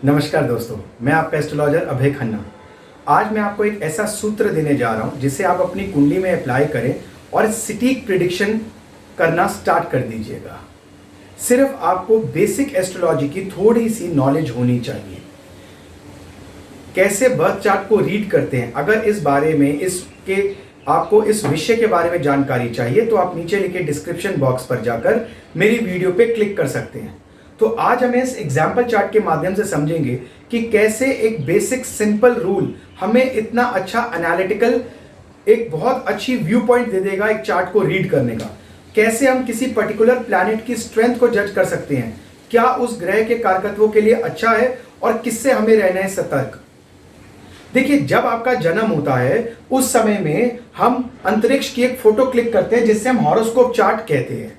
नमस्कार दोस्तों, मैं आपका एस्ट्रोलॉजर अभय खन्ना। आज मैं आपको एक ऐसा सूत्र देने जा रहा हूं जिसे आप अपनी कुंडली में अप्लाई करें और सटीक प्रिडिक्शन करना स्टार्ट कर दीजिएगा। सिर्फ आपको बेसिक एस्ट्रोलॉजी की थोड़ी सी नॉलेज होनी चाहिए। कैसे बर्थ चार्ट को रीड करते हैं, अगर इस बारे में आपको इस विषय के बारे में जानकारी चाहिए तो आप नीचे लिखे डिस्क्रिप्शन बॉक्स पर जाकर मेरी वीडियो पे क्लिक कर सकते हैं। तो आज हम इस एग्जाम्पल चार्ट के माध्यम से समझेंगे कि कैसे एक बेसिक सिंपल रूल हमें इतना अच्छा एनालिटिकल एक बहुत अच्छी व्यू पॉइंट दे देगा एक चार्ट को रीड करने का। कैसे हम किसी पर्टिकुलर प्लैनेट की स्ट्रेंथ को जज कर सकते हैं, क्या उस ग्रह के कारकत्वों के लिए अच्छा है और किससे हमें रहना है सतर्क। देखिए, जब आपका जन्म होता है उस समय में हम अंतरिक्ष की एक फोटो क्लिक करते हैं जिससे हम हॉरोस्कोप चार्ट कहते हैं,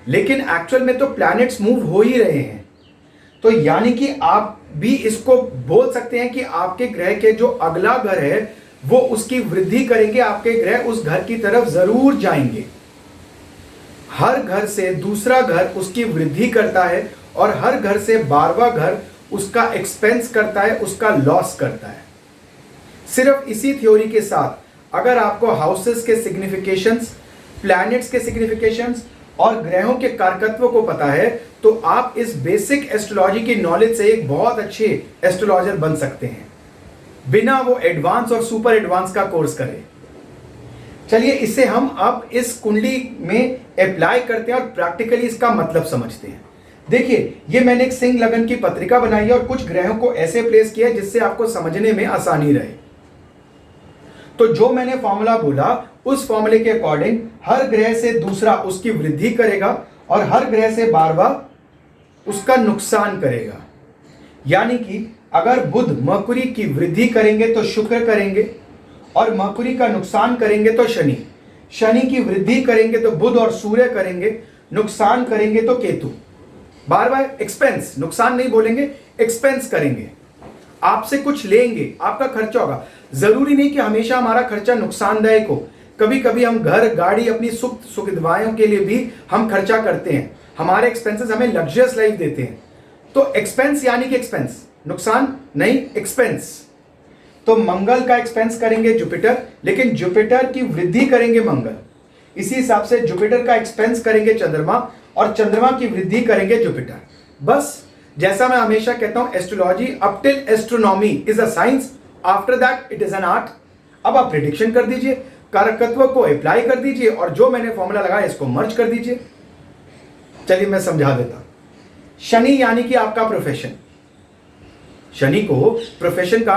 लेकिन एक्चुअल में तो प्लैनेट्स मूव हो ही रहे हैं। तो यानी कि आप भी इसको बोल सकते हैं कि आपके ग्रह के जो अगला घर है वो उसकी वृद्धि करेंगे, आपके ग्रह उस घर की तरफ जरूर जाएंगे। हर घर से दूसरा घर उसकी वृद्धि करता है और हर घर से 12वां घर उसका एक्सपेंस करता है, उसका लॉस करता है। सिर्फ इसी थ्योरी के साथ अगर आपको हाउसेस के सिग्निफिकेशंस, प्लैनेट्स के सिग्निफिकेशंस और ग्रहों के कारकत्व को पता है तो आप इस बेसिक एस्ट्रोलॉजी की नॉलेज से एक बहुत अच्छे एस्ट्रोलॉजर बन सकते हैं, बिना वो एडवांस और सुपर एडवांस का कोर्स करें। चलिए इसे हम अब इस कुंडली में अप्लाई करते हैं और प्रैक्टिकली इसका मतलब समझते हैं। देखिए, ये मैंने एक सिंह लगन की पत्रिका बनाई है और कुछ ग्रहों को ऐसे प्लेस किया है जिससे आपको समझने में आसानी रहे। तो जो मैंने फॉर्मूला बोला उस फॉर्मूले के अकॉर्डिंग हर ग्रह से दूसरा उसकी वृद्धि करेगा और हर ग्रह से 12वां उसका नुकसान करेगा। यानी कि अगर बुध मरकुरी की वृद्धि करेंगे तो शुक्र करेंगे और मरकुरी का नुकसान करेंगे तो शनि। शनि की वृद्धि करेंगे तो बुध और सूर्य करेंगे, नुकसान करेंगे तो केतु। बार बार एक्सपेंस, नुकसान नहीं बोलेंगे, एक्सपेंस करेंगे, आपसे कुछ लेंगे, आपका खर्चा होगा। जरूरी नहीं कि हमेशा हमारा खर्चा नुकसानदायक हो। कभी कभी हम घर, गाड़ी, अपनी सुख सुविधाओं के लिए भी हम खर्चा करते हैं। हमारे एक्सपेंसेस हमें लग्जरियस लाइफ देते हैं। तो एक्सपेंस यानी कि एक्सपेंस, नुकसान नहीं, एक्सपेंस। तो मंगल का एक्सपेंस करेंगे जुपिटर, लेकिन जुपिटर की वृद्धि करेंगे मंगल। इसी हिसाब से जुपिटर का एक्सपेंस करेंगे चंद्रमा और चंद्रमा की वृद्धि करेंगे जुपिटर। बस जैसा मैं हमेशा कहता हूं, astrology up till astronomy is a science, after that it is an art. अब आप प्रेडिक्शन कर दीजिए, कारकत्व को अप्लाई कर दीजिए और जो मैंने फॉर्मूला लगाया इसको मर्ज कर दीजिए। चलिए मैं समझा देता हूं। शनि यानी कि आपका प्रोफेशन। शनि को प्रोफेशन का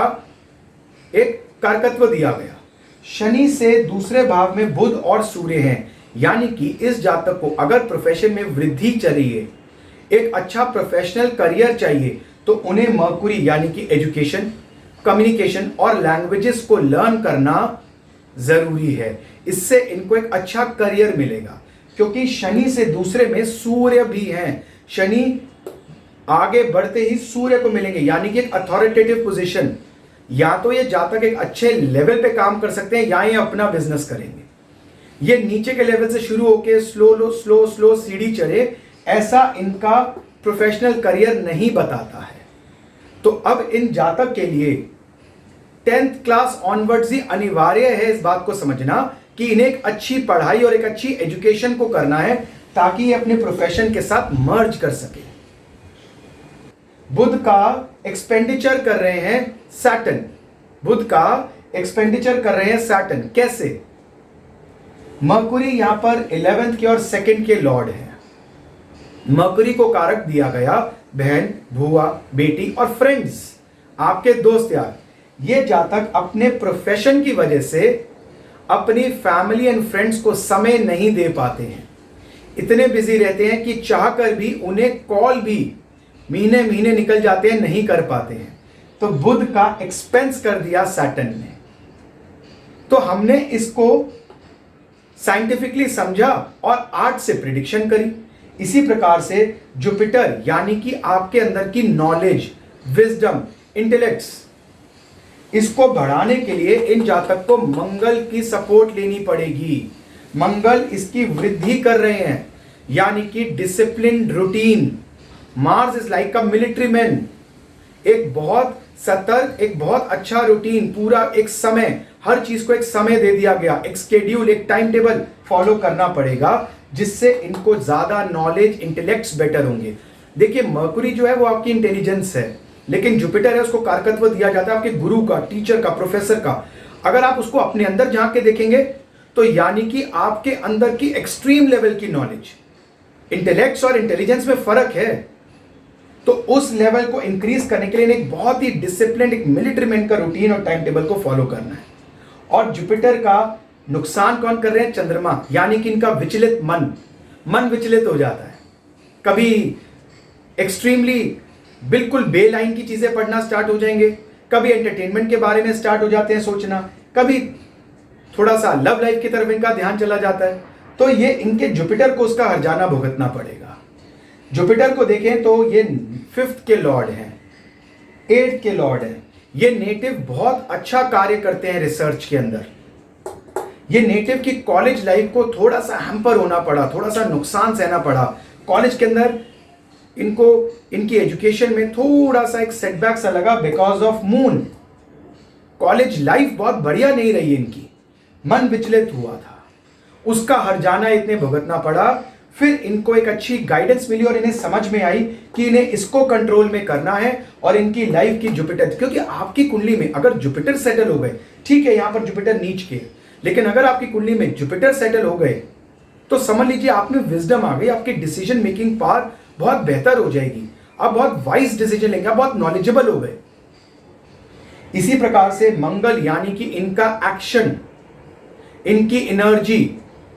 एक कारकत्व दिया गया। शनि से दूसरे भाव में बुध और सूर्य हैं, यानी कि इस जातक को अगर प्रोफेशन में वृद्धि चाहिए, एक अच्छा प्रोफेशनल करियर चाहिए, तो उन्हें मरकुरी यानी कि एजुकेशन, कम्युनिकेशन और लैंग्वेजेस को लर्न करना जरूरी है। इससे इनको एक अच्छा करियर मिलेगा, क्योंकि शनि से दूसरे में सूर्य भी हैं। शनि आगे बढ़ते ही सूर्य को मिलेंगे, यानी कि एक अथॉरिटेटिव पोजीशन। या तो ये जातक एक अच्छे लेवल पे काम कर सकते हैं या ये अपना बिजनेस करेंगे। ये नीचे के लेवल से शुरू होकर स्लो सीढ़ी चढ़े, ऐसा इनका प्रोफेशनल करियर नहीं बताता है। तो अब इन जातक के लिए 10th क्लास ऑनवर्ड्स ही अनिवार्य है इस बात को समझना कि इन्हें एक अच्छी पढ़ाई और एक अच्छी एजुकेशन को करना है, ताकि ये अपने प्रोफेशन के साथ मर्ज कर सके। बुध का एक्सपेंडिचर कर रहे हैं सैटर्न। बुध का एक्सपेंडिचर कर रहे हैं सैटर्न। कैसे? मरकुरी यहां पर 11th के और 2nd के लॉर्ड है। मरकुरी को कारक दिया गया बहन, भुआ, बेटी और फ्रेंड्स, आपके दोस्त यार। ये जातक अपने प्रोफेशन की वजह से अपनी फैमिली एंड फ्रेंड्स को समय नहीं दे पाते हैं। इतने बिजी रहते हैं कि चाहकर भी उन्हें कॉल भी महीने महीने निकल जाते हैं, नहीं कर पाते हैं। तो बुध का एक्सपेंस कर दिया सैटर्न ने। तो हमने इसको साइंटिफिकली समझा और आर्ट से प्रिडिक्शन करी। इसी प्रकार से जुपिटर यानी कि आपके अंदर की नॉलेज, विजडम, इंटेलेक्ट्स, इसको बढ़ाने के लिए इन जातक को मंगल की सपोर्ट लेनी पड़ेगी। मंगल इसकी वृद्धि कर रहे हैं, यानी कि discipline, routine. Mars is like a military man. एक बहुत सतर्क, एक बहुत अच्छा रूटीन, पूरा एक समय, हर चीज को एक समय दे दिया गया, एक स्केड्यूल, एक टाइम टेबल फॉलो करना पड़ेगा, जिससे इनको ज्यादा नॉलेज, इंटेलेक्ट्स बेटर होंगे। देखिए मर्कुरी जो है वो आपकी इंटेलिजेंस है, लेकिन जुपिटर है उसको कारकत्व दिया जाता है आपके गुरु का, टीचर का, प्रोफेसर का। अगर आप उसको अपने अंदर झांक के देखेंगे तो यानी कि आपके अंदर की एक्सट्रीम लेवल की नॉलेज, इंटेलेक्ट्स और इंटेलिजेंस में फर्क है। तो उस लेवल को इंक्रीज करने के लिए एक बहुत ही डिसिप्लिन, एक मिलिट्री मैन का रूटीन और टाइम टेबल को फॉलो करना है। और जुपिटर का नुकसान कौन कर रहे हैं? चंद्रमा, यानी कि इनका विचलित मन विचलित हो जाता है। कभी एक्सट्रीमली बिल्कुल बेलाइन की चीजें पढ़ना स्टार्ट हो जाएंगे, कभी एंटरटेनमेंट के बारे में स्टार्ट हो जाते हैं सोचना, कभी थोड़ा सा लव लाइफ की तरफ इनका ध्यान चला जाता है। तो ये इनके जुपिटर को उसका हर्जाना भुगतना पड़ेगा। जुपिटर को देखें तो ये 5th के लॉर्ड हैं, 8th के लॉर्ड हैं। ये नेटिव बहुत अच्छा कार्य करते हैं रिसर्च के अंदर। ये नेटिव की कॉलेज लाइफ को थोड़ा सा हैम्पर होना पड़ा, थोड़ा सा नुकसान सहना पड़ा। कॉलेज के अंदर इनको इनकी एजुकेशन में थोड़ा सा एक सेटबैक सा लगा because of moon. College life बहुत बढ़िया नहीं रही इनकी, मन विचलित हुआ था, उसका हर्जाना इतने भुगतना पड़ा। फिर इनको एक अच्छी गाइडेंस मिली और इन्हें समझ में आई कि इन्हें इसको कंट्रोल में करना है और इनकी लाइफ की जुपिटर, क्योंकि आपकी कुंडली में अगर जुपिटर सेटल हो गए, ठीक है यहां पर जुपिटर नीच के, लेकिन अगर आपकी कुंडली में जुपिटर सेटल हो गए तो समझ लीजिए आप में विजडम आ गई, आपकी डिसीजन मेकिंग पावर बहुत बेहतर हो जाएगी, आप बहुत वाइज डिसीजन लेंगे, आप बहुत नॉलेजेबल हो गए। इसी प्रकार से मंगल, यानी कि इनका एक्शन, इनकी एनर्जी,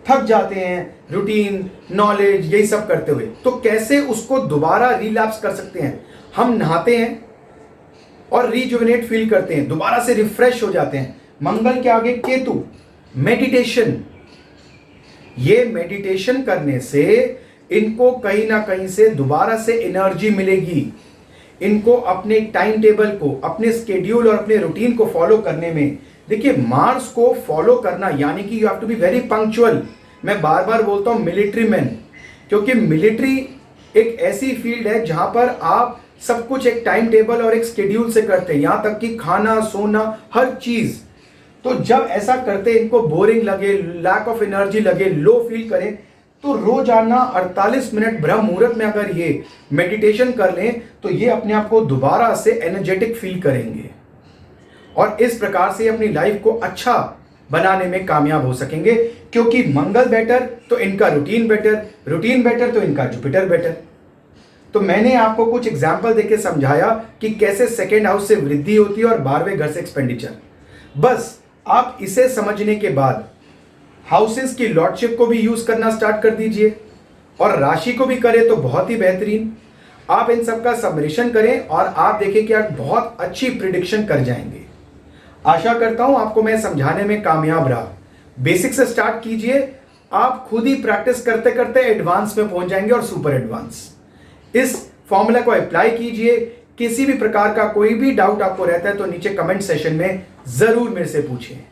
थक जाते हैं रूटीन, नॉलेज, यही सब करते हुए, तो कैसे उसको दोबारा रिलैप्स कर सकते हैं? हम नहाते हैं और रिजुवेनेट फील करते हैं, दोबारा से रिफ्रेश हो जाते हैं। मंगल के आगे केतु, मेडिटेशन। ये मेडिटेशन करने से इनको कहीं ना कहीं से दोबारा से एनर्जी मिलेगी। इनको अपने टाइम टेबल को, अपने स्केड्यूल और अपने रूटीन को फॉलो करने में, देखिए मार्स को फॉलो करना यानी कि you have to be very punctual. मैं बार बार बोलता हूं मिलिट्री मैन, क्योंकि मिलिट्री एक ऐसी फील्ड है जहां पर आप सब कुछ एक टाइम टेबल और एक स्केड्यूल से करते हैं, यहां तक कि खाना, सोना, हर चीज। तो जब ऐसा करते इनको बोरिंग लगे, लैक ऑफ एनर्जी लगे, लो फील करें, तो रोजाना 48 मिनट ब्रह्म मुहूर्त में अगर ये मेडिटेशन कर लें तो ये अपने आप को दोबारा से एनर्जेटिक फील करेंगे और इस प्रकार से अपनी लाइफ को अच्छा बनाने में कामयाब हो सकेंगे। क्योंकि मंगल बेटर तो इनका रूटीन बेटर, रूटीन बेटर तो इनका जुपिटर बेटर। तो मैंने आपको कुछ एग्जाम्पल देके समझाया कि कैसे सेकेंड हाउस से वृद्धि होती है और 12वें घर से एक्सपेंडिचर। बस आप इसे समझने के बाद हाउसेस की लॉर्डशिप को भी यूज करना स्टार्ट कर दीजिए और राशि को भी करें तो बहुत ही बेहतरीन। आप इन सब का सबमिशन करें और आप देखें कि आप बहुत अच्छी प्रिडिक्शन कर जाएंगे। आशा करता हूं आपको मैं समझाने में कामयाब रहा। बेसिक से स्टार्ट कीजिए, आप खुद ही प्रैक्टिस करते करते एडवांस में पहुंच जाएंगे और सुपर एडवांस। इस फॉर्मूला को अप्लाई कीजिए। किसी भी प्रकार का कोई भी डाउट आपको रहता है तो नीचे कमेंट सेशन में जरूर मेरे से पूछिए।